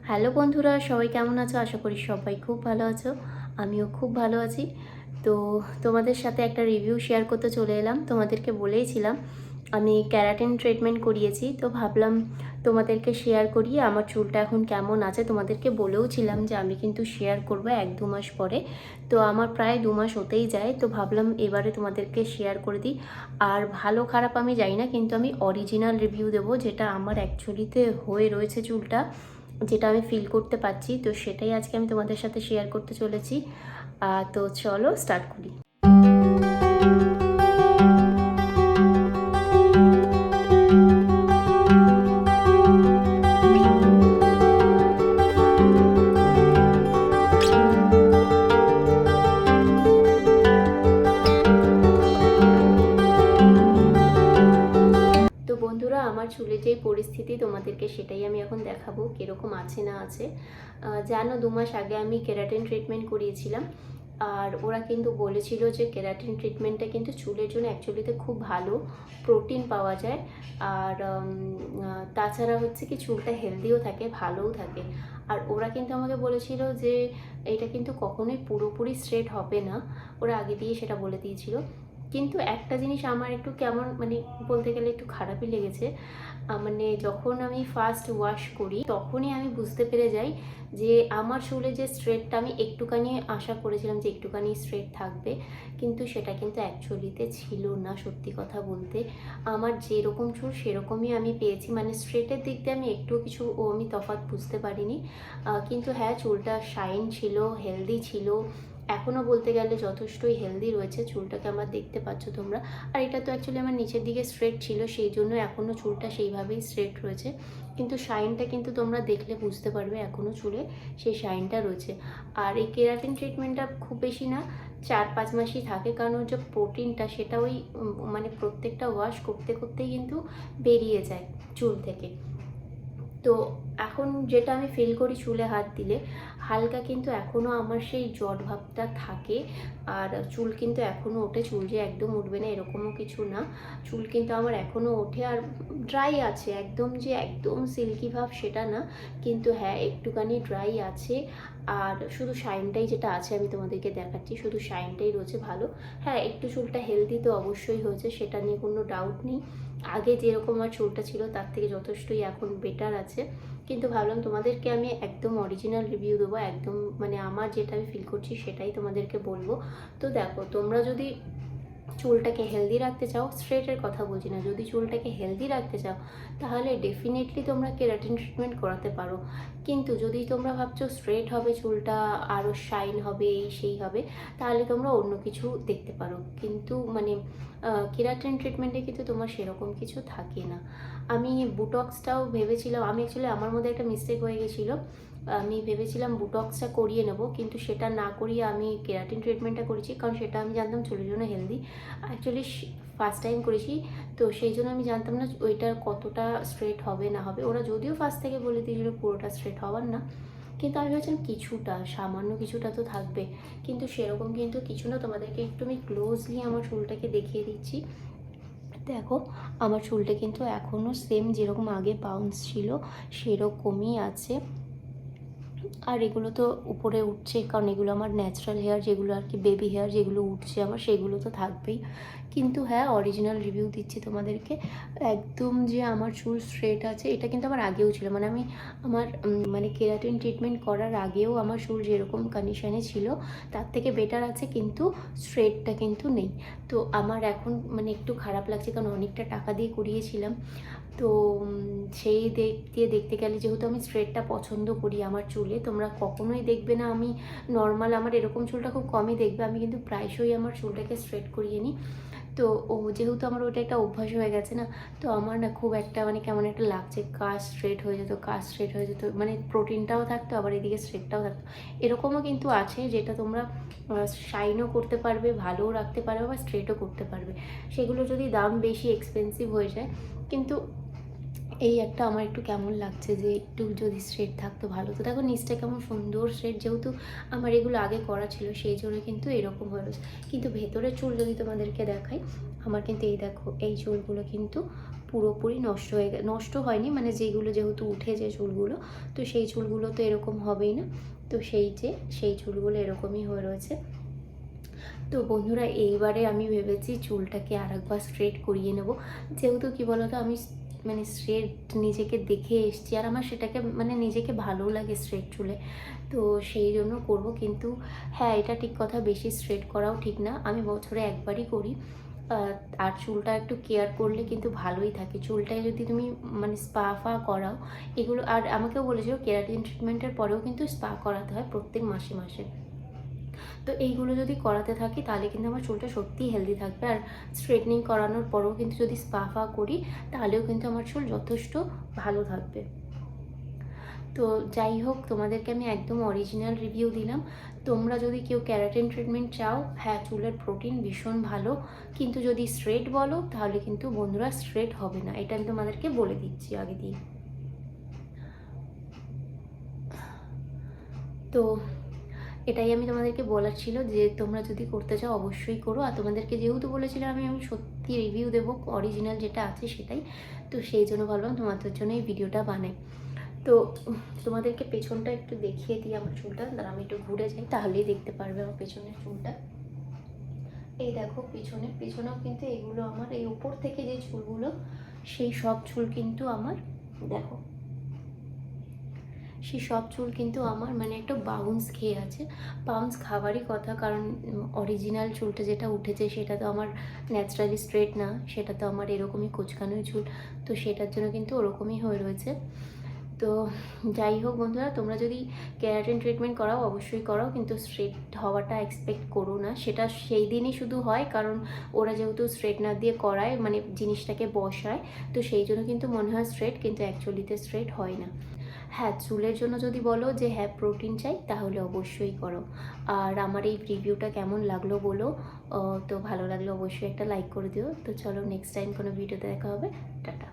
Hello বন্ধুরা, সবাই কেমন আছো? আশা করি সবাই খুব ভালো আছো। আমিও খুব ভালো আছি। তো তোমাদের সাথে একটা রিভিউ শেয়ার করতে চলে এলাম। তোমাদেরকে বলেইছিলাম আমি ক্যারাটিন ট্রিটমেন্ট করিয়েছি, তো ভাবলাম তোমাদেরকে শেয়ার করি আমার চুলটা এখন কেমন আছে। তোমাদেরকে বলেওছিলাম যে আমি কিন্তু শেয়ার করবো 1-2 মাস পরে। তো আমার প্রায় 2 মাস হতেই যায়, তো ভাবলাম এবারে তোমাদেরকে শেয়ার করে দিই। আর ভালো খারাপ আমি জানি না, কিন্তু আমি অরিজিনাল রিভিউ দেবো, যেটা আমার অ্যাকচুয়ালিতে হয়ে রয়েছে চুলটা, যেটা আমি ফিল করতে পারছি। তো সেটাই আজকে আমি তোমাদের সাথে শেয়ার করতে চলেছি। তো চলো স্টার্ট করি। তো বন্ধুরা, আমার চুলের যে পরিস্থিতি তোমাদেরকে সেটাই আমি এখন দেখাবো কীরকম আছে না আছে। জানো, 2 মাস আগে আমি কেরাটিন ট্রিটমেন্ট করিয়েছিলাম। আর ওরা কিন্তু বলেছিল যে কেরাটিন ট্রিটমেন্টটা কিন্তু চুলের জন্য অ্যাকচুয়ালিতে খুব ভালো, প্রোটিন পাওয়া যায়। আর তাছাড়া হচ্ছে কি, চুলটা হেলদিও থাকে, ভালোও থাকে। আর ওরা কিন্তু আমাকে বলেছিল যে এটা কিন্তু কখনোই পুরোপুরি স্ট্রেট হবে না, ওরা আগে দিয়ে সেটা বলে দিয়েছিল। কিন্তু একটা জিনিস আমার একটু কেমন মানে বলতে গেলে একটু খারাপই লেগেছে। মানে যখন আমি ফার্স্ট ওয়াশ করি তখনই আমি বুঝতে পেরে যাই যে আমার চুলে যে স্ট্রেটটা আমি একটুখানি আশা করেছিলাম যে একটুখানি স্ট্রেট থাকবে, কিন্তু সেটা কিন্তু অ্যাকচুয়ালিতে ছিল না। সত্যি কথা বলতে আমার যেরকম চুল সেরকমই আমি পেয়েছি, মানে স্ট্রেটের দিক দিয়ে আমি একটু কিছু আমি তফাৎ বুঝতে পারিনি। কিন্তু হ্যাঁ, চুলটা শাইন ছিল, হেলদি ছিল, এখনও বলতে গেলে যথেষ্টই হেলদি রয়েছে। চুলটাকে আমার দেখতে পাচ্ছ তোমরা। আর এটা তো অ্যাকচুয়ালি আমার নিচের দিকে স্ট্রেট ছিল, সেই জন্য এখনও চুলটা সেইভাবেই স্ট্রেট রয়েছে। কিন্তু শাইনটা কিন্তু তোমরা দেখলে বুঝতে পারবে এখনও চুলে সেই শাইনটা রয়েছে। আর এই কেরাটিন ট্রিটমেন্টটা খুব বেশি না, 4-5 মাসই থাকে, কারণ ওর যে প্রোটিনটা সেটা ওই মানে প্রত্যেকটা ওয়াশ করতে করতেই কিন্তু বেরিয়ে যায় চুল থেকে। তো এখন যেটা আমি ফিল করি চুলে হাত দিলে, হালকা কিন্তু এখনও আমার সেই জট ভাবটা থাকে। আর চুল কিন্তু এখনও ওঠে, চুল যে একদম উঠবে না এরকমও কিছু না। চুল কিন্তু আমার এখনও ওঠে, আর ড্রাই আছে, একদম যে একদম সিল্কি ভাব সেটা না, কিন্তু হ্যাঁ একটুখানি ড্রাই আছে। আর শুধু শাইনটাই যেটা আছে আমি তোমাদেরকে দেখাচ্ছি, শুধু শাইনটাই রয়েছে ভালো। হ্যাঁ, একটু চুলটা হেলদি তো অবশ্যই হয়েছে, সেটা নিয়ে কোনো ডাউট নেই। আগে যেরকম আমার চুলটা ছিল তার থেকে যথেষ্টই এখন বেটার আছে। কিন্তু ভাবলাম তোমাদেরকে আমি একদম অরিজিনাল রিভিউ দেবো, একদম মানে আমার যেটা আমি ফিল করছি সেটাই তোমাদেরকে বলবো। তো দেখো, তোমরা যদি চুলটাকে হেলদি রাখতে চাও, স্ট্রেটের কথা বলছি না, যদি চুলটাকে হেলদি রাখতে চাও তাহলে ডেফিনেটলি তোমরা কেরাটিন ট্রিটমেন্ট করাতে পারো। কিন্তু যদি তোমরা ভাবছো স্ট্রেট হবে চুলটা, আরও শাইন হবে, এই সেই হবে, তাহলে তোমরা অন্য কিছু দেখতে পারো। কিন্তু মানে কেরাটিন ট্রিটমেন্টে কিন্তু তোমার সেরকম কিছু থাকে না। আমি বুটক্সটাও ভেবেছিলাম, আমি অ্যাকচুয়ালি আমার মধ্যে একটা মিস্টেক হয়ে গেছিলো। আমি ভেবেছিলাম বুটক্সটা করিয়ে নেব, কিন্তু সেটা না করিয়ে আমি কেরাটিন ট্রিটমেন্টটা করেছি, কারণ সেটা আমি জানতাম চুলের জন্য হেলদি। অ্যাকচুয়ালি ফার্স্ট টাইম করেছি, তো সেই জন্য আমি জানতাম না ওইটার কতটা স্ট্রেট হবে না হবে। ওরা যদিও ফার্স্ট থেকে বলে দিয়েছিল পুরোটা স্ট্রেট হওয়ার না, কিন্তু আমি ভেবেছিলাম কিছুটা, সামান্য কিছুটা তো থাকবে, কিন্তু সেরকম কিন্তু কিছু না। তোমাদেরকে একটু আমি ক্লোজলি আমার চুলটাকে দেখিয়ে দিচ্ছি। দেখো, আমার চুলটা কিন্তু এখনও সেম যেরকম আগে বাউন্স ছিল সেরকমই আছে। আর এগুলো তো উপরে উঠছে, কারণ এগুলো আমার ন্যাচারাল হেয়ার, যেগুলো আর কি বেবি হেয়ার যেগুলো উঠছে আমার, সেগুলো তো থাকবেই। কিন্তু হ্যাঁ, অরিজিনাল রিভিউ দিচ্ছি তোমাদেরকে, একদম যে আমার চুল স্ট্রেট আছে এটা কিন্তু আমার আগেও ছিল। মানে আমি আমার মানে কেরাটিন ট্রিটমেন্ট করার আগেও আমার চুল যেরকম কন্ডিশনে ছিল তার থেকে বেটার আছে, কিন্তু স্ট্রেটটা কিন্তু নেই। তো আমার এখন মানে একটু খারাপ লাগছে, কারণ অনেকটা টাকা দিয়ে করিয়েছিলাম। তো সেই দিক দিয়ে দেখতে গেলে, যেহেতু আমি স্ট্রেটটা পছন্দ করি আমার চুলে, তোমরা কখনোই দেখবে না আমি নর্মাল, আমার এরকম চুলটা খুব কমই দেখবে, আমি কিন্তু প্রায়শই আমার চুলটাকে স্ট্রেট করিয়ে নিই। তো যেহেতু আমার ওটা একটা অভ্যাস হয়ে গেছে না, তো আমার না খুব একটা মানে কেমন একটা লাগছে, কাজ স্ট্রেট হয়ে যেত, কাজ স্ট্রেট হয়ে যেত, মানে প্রোটিনটাও থাকতো আবার এদিকে স্ট্রেটটাও থাকতো। এরকমও কিন্তু আছে যেটা তোমরা শাইনও করতে পারবে, ভালোও রাখতে পারবে, বা স্ট্রেটও করতে পারবে। সেগুলো যদি দাম বেশি এক্সপেন্সিভ হয়ে যায়, কিন্তু এই একটা আমার একটু কেমন লাগছে যে একটু যদি স্ট্রেট থাকতো ভালো। তো দেখো নিচটা কেমন সুন্দর স্ট্রেট, যেহেতু আমার এগুলো আগে করা ছিল সেই জন্য কিন্তু এরকম হয়েছে। কিন্তু ভেতরের চুল যদি তোমাদেরকে দেখাই, আমার কিন্তু এই দেখো এই চুলগুলো কিন্তু পুরোপুরি নষ্ট হয়নি, মানে যেগুলো যেহেতু উঠেছে চুলগুলো, তো সেই চুলগুলো তো এরকম হবেই না। তো সেই চুলগুলো এরকমই হয়ে রয়েছে। তো বন্ধুরা, এইবারে আমি ভেবেছি চুলটাকে আরেকবার স্ট্রেট করিয়ে নেব। যেহেতু কি বলতো, আমি মানে স্ট্রেট নিজেকে দেখে এসেছি, আর আমার সেটাকে মানে নিজেকে ভালোও লাগে স্ট্রেট চুলে, তো সেই জন্য করব। কিন্তু হ্যাঁ, এটা ঠিক কথা, বেশি স্ট্রেট করাও ঠিক না, আমি বছরে একবারই করি। আর চুলটা একটু কেয়ার করলে কিন্তু ভালোই থাকে। চুলটায় যদি তুমি মানে স্পা করাও এগুলো, আর আমাকেও বলেছিল কেরাটিন ট্রিটমেন্টের পরেও কিন্তু স্পা করাতে হয় প্রত্যেক মাসে মাসে। তো এইগুলো যদি করাতে থাকি তাহলে কিন্তু আমার চুলটা সত্যিই হেলদি থাকবে। আর স্ট্রেটনিং করানোর পরেও কিন্তু যদি স্পা করি তাহলেও কিন্তু আমার চুল যথেষ্ট ভালো থাকবে। তো যাই হোক, তোমাদেরকে আমি একদম অরিজিনাল রিভিউ দিলাম। তোমরা যদি কেউ ক্যারাটিন ট্রিটমেন্ট চাও, হ্যাঁ চুলের প্রোটিন ভীষণ ভালো, কিন্তু যদি স্ট্রেট বলো তাহলে কিন্তু বন্ধুরা স্ট্রেট হবে না, এটা আমি তোমাদেরকে বলে দিচ্ছি আগে দিয়ে। তো এটাই আমি তোমাদেরকে বলার ছিল যে তোমরা যদি করতে চাও অবশ্যই করো। আর তোমাদেরকে যেহেতু বলেছিলাম আমি সত্যি রিভিউ দেবো, অরিজিনাল যেটা আছে সেটাই, তো সেই জন্য ভাবলাম তোমাদের জন্য এই ভিডিওটা বানাই। তো তোমাদেরকে পেছনটা একটু দেখিয়ে দিই আমার চুলটা, তারা আমি একটু ঘুরে যাই তাহলেই দেখতে পারবে আমার পেছনের চুলটা। এই দেখো, পেছনেও কিন্তু এগুলো আমার, এই উপর থেকে যে চুলগুলো সেই সব চুল কিন্তু আমার, দেখো সেই সব চুল কিন্তু আমার মানে একটা বাউন্স খেয়ে আছে। বাউন্স খাবারই কথা, কারণ অরিজিনাল চুলটা যেটা উঠেছে সেটা তো আমার ন্যাচারালি স্ট্রেট না, সেটা তো আমার এরকমই কোঁচকানোই চুল, তো সেটার জন্য কিন্তু ওরকমই হয়ে রয়েছে। তো যাই হোক বন্ধুরা, তোমরা যদি কেরাটিন ট্রিটমেন্ট করাও অবশ্যই করাও, কিন্তু স্ট্রেট হওয়াটা এক্সপেক্ট করো না, সেটা সেই দিনই শুধু হয় কারণ ওরা যেহেতু স্ট্রেটনার দিয়ে করায়, মানে জিনিসটাকে বসায়, তো সেই জন্য কিন্তু মনে হয় স্ট্রেট, কিন্তু অ্যাকচুয়ালিতে স্ট্রেট হয় না। হ্যাঁ, চুলের জন্য যদি বলো যে হ্যাঁ প্রোটিন চাই তাহলে অবশ্যই করো। আর আমার এই রিভিউটা কেমন লাগলো বলো, তো ভালো লাগলে অবশ্যই একটা লাইক করে দিও। তো চলো, নেক্সট টাইম কোনো ভিডিওতে দেখা হবে। টাটা।